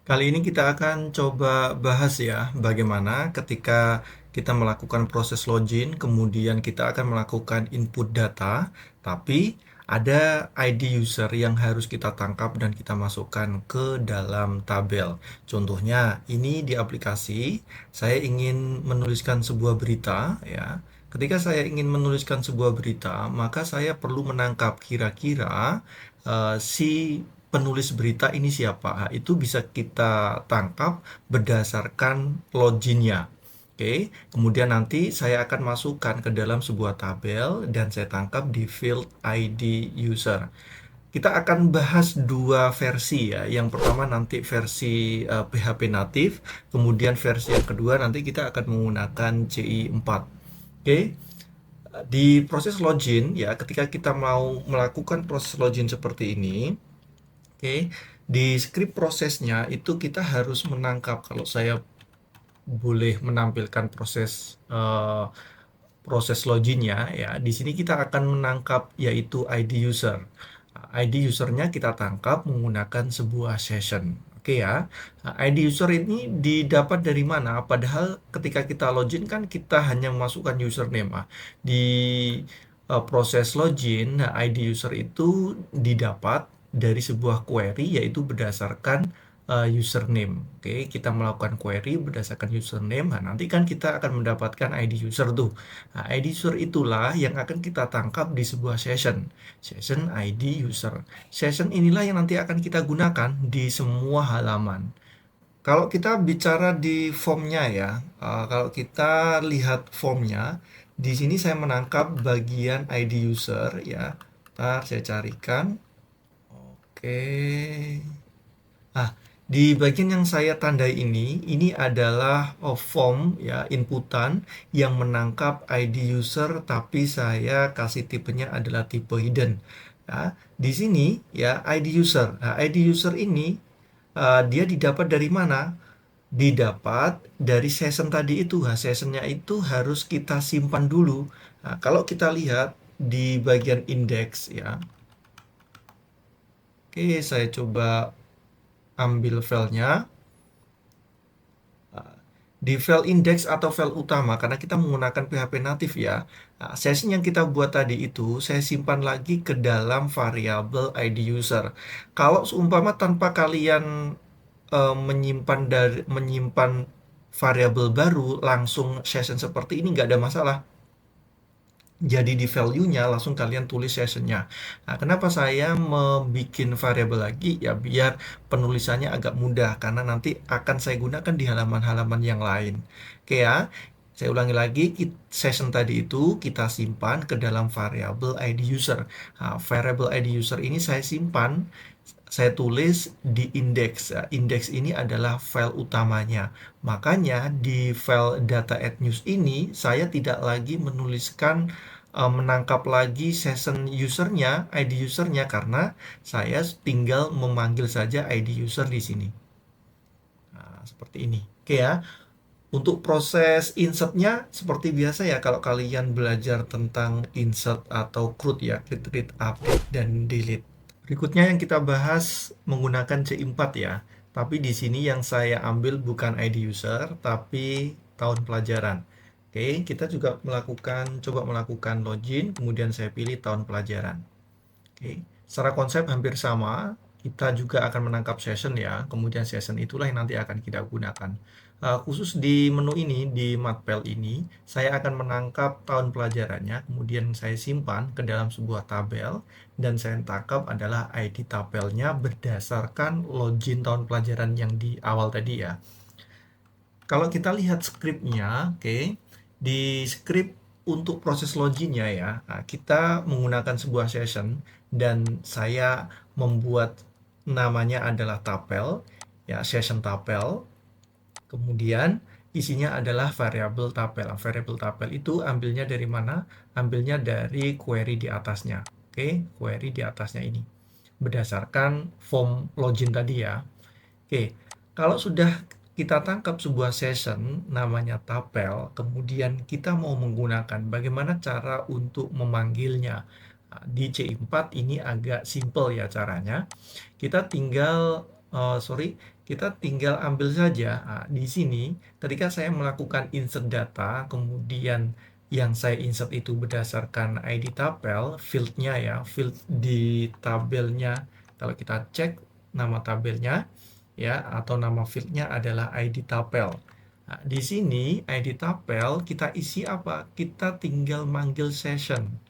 Kali ini kita akan coba bahas ya, bagaimana ketika kita melakukan proses login, kemudian kita akan melakukan input data, tapi ada ID user yang harus kita tangkap dan kita masukkan ke dalam tabel. Contohnya, ini di aplikasi, saya ingin menuliskan sebuah berita ya. Ketika saya ingin menuliskan sebuah berita, maka saya perlu menangkap kira-kira si penulis berita ini siapa. Itu bisa kita tangkap berdasarkan loginnya. Oke, kemudian nanti saya akan masukkan ke dalam sebuah tabel dan saya tangkap di field ID user. Kita akan bahas dua versi ya. Yang pertama nanti versi PHP native, kemudian versi yang kedua nanti kita akan menggunakan CI4. Oke, di proses login ya, ketika kita mau melakukan proses login seperti ini, oke, di script prosesnya itu kita harus menangkap, kalau saya boleh menampilkan proses loginnya ya. Di sini kita akan menangkap yaitu ID user. ID usernya kita tangkap menggunakan sebuah session. Oke ya. ID user ini didapat dari mana? Padahal ketika kita login kan kita hanya memasukkan username. Di proses login, ID user itu didapat dari sebuah query yaitu berdasarkan username. Oke, kita melakukan query berdasarkan username. Nah, nanti kan kita akan mendapatkan ID user tuh. Nah, ID user itulah yang akan kita tangkap di sebuah session. Session ID user. Session inilah yang nanti akan kita gunakan di semua halaman. Kalau kita bicara di formnya ya, kalau kita lihat formnya, di sini saya menangkap bagian ID user ya. Ntar saya carikan. Oke. Nah, di bagian yang saya tandai ini adalah form ya, inputan yang menangkap ID user, tapi saya kasih tipenya adalah tipe hidden. Ya, di sini ya ID user. Nah, ID user ini dia didapat dari mana? Didapat dari session tadi itu. Nah, sessionnya itu harus kita simpan dulu. Nah, kalau kita lihat di bagian index ya. Oke, saya coba ambil filenya. Di file index atau file utama, karena kita menggunakan PHP native ya, session yang kita buat tadi itu saya simpan lagi ke dalam variabel ID user. Kalau seumpama tanpa kalian menyimpan variabel baru langsung session seperti ini, nggak ada masalah. Jadi di value-nya langsung kalian tulis session-nya. Nah, kenapa saya membuat variabel lagi? Ya biar penulisannya agak mudah, karena nanti akan saya gunakan di halaman-halaman yang lain. Oke ya, saya ulangi lagi, session tadi itu kita simpan ke dalam variabel ID user. Nah, variabel ID user ini saya simpan, saya tulis di index. Nah, index ini adalah file utamanya. Makanya di file data add news ini saya tidak lagi menuliskan menangkap lagi session usernya, ID usernya, karena saya tinggal memanggil saja ID user di sini. Nah, seperti ini. Oke ya. Untuk proses insertnya seperti biasa ya, kalau kalian belajar tentang insert atau CRUD ya, create, read, update, dan delete. Berikutnya yang kita bahas menggunakan C4 ya. Tapi di sini yang saya ambil bukan ID user, tapi tahun pelajaran. Oke, kita juga coba melakukan login, kemudian saya pilih tahun pelajaran. Oke, secara konsep hampir sama. Kita juga akan menangkap session ya. Kemudian session itulah yang nanti akan kita gunakan. Khusus di menu ini, di Matpel ini, saya akan menangkap tahun pelajarannya. Kemudian saya simpan ke dalam sebuah tabel. Dan saya tangkap adalah ID tabelnya berdasarkan login tahun pelajaran yang di awal tadi ya. Kalau kita lihat scriptnya, oke, di script untuk proses loginnya ya, kita menggunakan sebuah session dan saya membuat namanya adalah tapel, ya, session tapel. Kemudian isinya adalah variabel tapel. Variabel tapel itu ambilnya dari mana? Ambilnya dari query di atasnya. Oke, query di atasnya ini. Berdasarkan form login tadi ya. Oke, kalau sudah kita tangkap sebuah session namanya tapel, kemudian kita mau menggunakan bagaimana cara untuk memanggilnya. Nah, di C4 ini agak simple ya caranya. Kita tinggal, kita tinggal ambil saja. Nah, di sini ketika saya melakukan insert data, kemudian yang saya insert itu berdasarkan ID tabel, fieldnya ya, field di tabelnya, kalau kita cek nama tabelnya ya, atau nama fieldnya adalah ID tabel. Nah, di sini ID tabel kita isi apa? Kita tinggal manggil session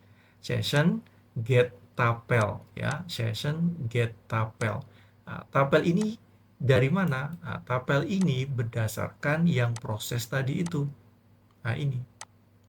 get tabel ya, session get tabel. Nah, tabel ini dari mana? Nah, tabel ini berdasarkan yang proses tadi itu. Nah, ini